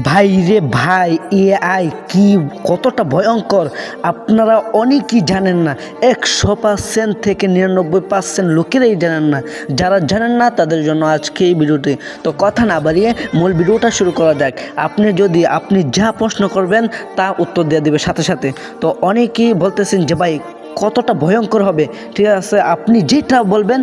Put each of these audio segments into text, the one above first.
ভাই রে ভাই, এআই কি কতটা ভয়ঙ্কর আপনারা অনেকেই জানেন না। 100% থেকে 99% লোকেরাই জানেন না। যারা জানেন না তাদের জন্য আজকে এই ভিডিওটি। তো কথা না বাড়িয়ে মূল ভিডিওটা শুরু করা যাক। আপনি যা প্রশ্ন করবেন তা উত্তর দিয়ে দেবে সাথে সাথে। তো অনেকেই বলতেছেন যে ভাই কতটা ভয়ঙ্কর হবে, ঠিক আছে, আপনি যেটা বলবেন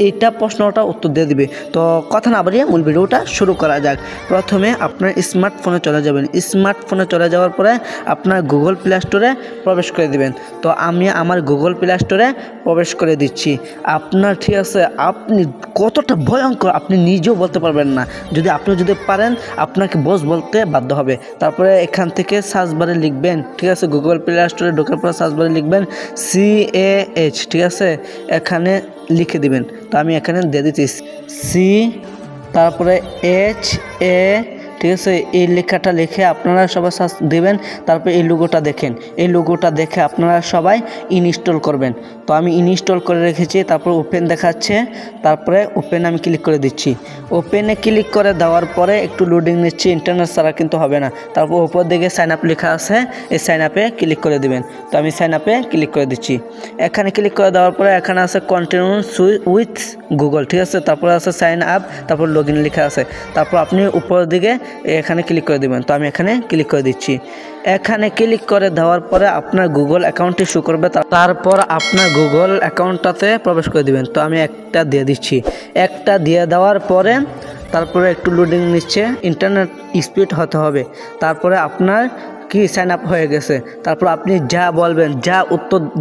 এইটা প্রশ্নটা উত্তর দিয়ে দিবে। তো কথা না বাড়িয়ে মূল ভিডিওটা শুরু করা যাক। প্রথমে আপনার স্মার্টফোনে চলে যাবেন। স্মার্টফোনে চলে যাওয়ার পরে আপনার গুগল প্লে স্টোরে প্রবেশ করে দিবেন। তো আমি আমার গুগল প্লে স্টোরে প্রবেশ করে দিচ্ছি। আপনার, ঠিক আছে, আপনি কতটা ভয়ঙ্কর আপনি নিজেও বলতে পারবেন না। আপনি যদি পারেন আপনাকে বস বলতে বাধ্য হবে। তারপরে এখান থেকে সার্চ বারে লিখবেন, ঠিক আছে, গুগল প্লে স্টোরে ঢোকার পরে সার্চ বারে লিখবেন CAH, ঠিক আছে, এখানে লিখে দিবেন। তো আমি এখানে দিয়ে দিচ্ছি সি, তারপরে HA, ঠিক আছে, এই লেখাটা লিখে আপনারা সবাই সার্চ দেবেন। তারপরে এই লোগোটা দেখেন, এই লোগোটা দেখে আপনারা সবাই ইনস্টল করবেন। তো আমি ইনস্টল করে রেখেছি। তারপর ওপেন দেখাচ্ছে, তারপরে ওপেনে আমি ক্লিক করে দিচ্ছি। ওপেনে ক্লিক করে দেওয়ার পরে একটু লোডিং নিচ্ছে, ইন্টারনেট ছাড়া কিন্তু হবে না। তারপর উপর দিকে সাইন আপ লেখা আছে, এই সাইন আপে ক্লিক করে দিবেন। তো আমি সাইন আপে ক্লিক করে দিচ্ছি। এখানে ক্লিক করে দেওয়ার পরে এখানে আছে কন্টিনিউ উইথ গুগল, ঠিক আছে, তারপরে আছে সাইন আপ, তারপর লগ ইন লেখা আছে। তারপর আপনি উপর দিকে এখানে ক্লিক করে দেবেন। তো আমি এখানে ক্লিক করে দিচ্ছি। এখানে ক্লিক করে দেওয়ার পরে আপনার গুগল অ্যাকাউন্টটি শো করবে। তারপর আপনার গুগল অ্যাকাউন্টটাতে প্রবেশ করে দিবেন। তো আমি একটা দিয়ে দিচ্ছি। একটা দিয়ে দেওয়ার পরে তারপরে একটু লোডিং নিচ্ছে, ইন্টারনেট স্পিড হতে হবে। তারপরে আপনার কি সাইন আপ হয়ে গেছে। তারপর আপনি যা বলবেন,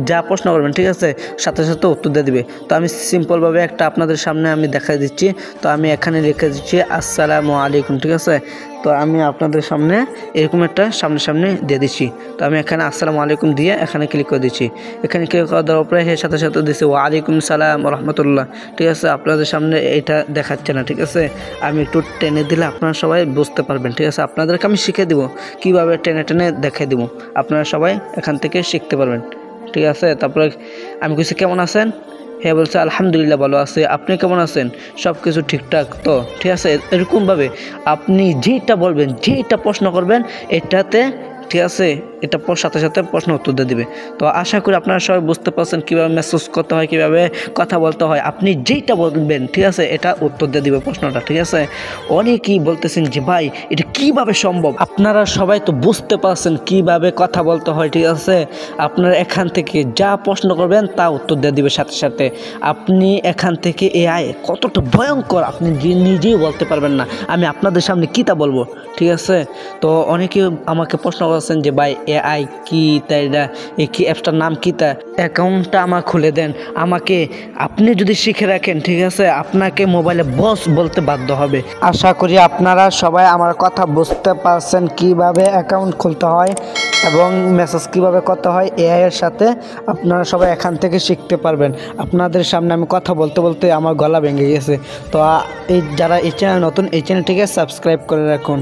যা প্রশ্ন করবেন, ঠিক আছে, সাথে সাথে উত্তর দিয়ে দিবে। তো আমি সিম্পলভাবে একটা আপনাদের সামনে আমি দেখাই দিচ্ছি। তো আমি এখানে লিখে দিচ্ছি আসসালামু আলাইকুম, ঠিক আছে। তো আমি আপনাদের সামনে এরকম একটা সামনে দিয়ে দিচ্ছি। তো আমি এখানে আসসালামু আলাইকুম দিয়ে এখানে ক্লিক করে দিচ্ছি। এখানে ক্লিক করে দেওয়ার পরে সাথে সাথে দিচ্ছি ওয়ালাইকুম সালাম রহমতুল্লাহ, ঠিক আছে। আপনাদের সামনে এটা দেখাচ্ছে না, ঠিক আছে, আমি একটু টেনে দিলে আপনারা সবাই বুঝতে পারবেন, ঠিক আছে। আপনাদেরকে আমি শিখে দেবো কীভাবে টেনে টেনে দেখে দেবো, আপনারা সবাই এখান থেকে শিখতে পারবেন, ঠিক আছে। তারপরে আমি কিছু কেমন আছেন, হ্যাঁ বলছে আলহামদুলিল্লাহ ভালো আছে, আপনি কেমন আছেন, সব কিছু ঠিকঠাক তো, ঠিক আছে। এরকমভাবে আপনি যেটা বলবেন, যেটা প্রশ্ন করবেন এটাতে, ঠিক আছে, এটা সাথে সাথে প্রশ্ন উত্তর দিয়ে দেবে। তো আশা করি আপনারা সবাই বুঝতে পারছেন কীভাবে মেসেজ করতে হয়, কীভাবে কথা বলতে হয়। আপনি যেইটা বলবেন, ঠিক আছে, এটা উত্তর দিয়ে দিবে প্রশ্নটা, ঠিক আছে। অনেকেই বলতেছেন যে ভাই এটা কিভাবে সম্ভব। আপনারা সবাই তো বুঝতে পারছেন কিভাবে কথা বলতে হয়, ঠিক আছে। আপনারা এখান থেকে যা প্রশ্ন করবেন তা উত্তর দিয়ে দিবে সাথে সাথে। আপনি এখান থেকে এআই কতটা ভয়ঙ্কর আপনি নিজেই বলতে পারবেন না। আমি আপনাদের সামনে কী তা বলবো, ঠিক আছে। তো অনেকে আমাকে প্রশ্ন করছেন যে ভাই এআই কি, তাই না, এই কি অ্যাপসটার নাম কি, তা অ্যাকাউন্টটা আমার খুলে দেন আমাকে। আপনি যদি শিখে রাখেন, ঠিক আছে, আপনাকে মোবাইলে বস বলতে বাধ্য হবে। আশা করি আপনারা সবাই আমার কথা বুঝতে পারছেন কিভাবে অ্যাকাউন্ট খুলতে হয় এবং মেসেজ কিভাবে করতে হয় এআই এর সাথে। আপনারা সবাই এখান থেকে শিখতে পারবেন। আপনাদের সামনে আমি কথা বলতে বলতে আমার গলা ভেঙে গেছে। তো যারা এই চ্যানেল নতুন, এই চ্যানেলটিকে সাবস্ক্রাইব করে রাখুন।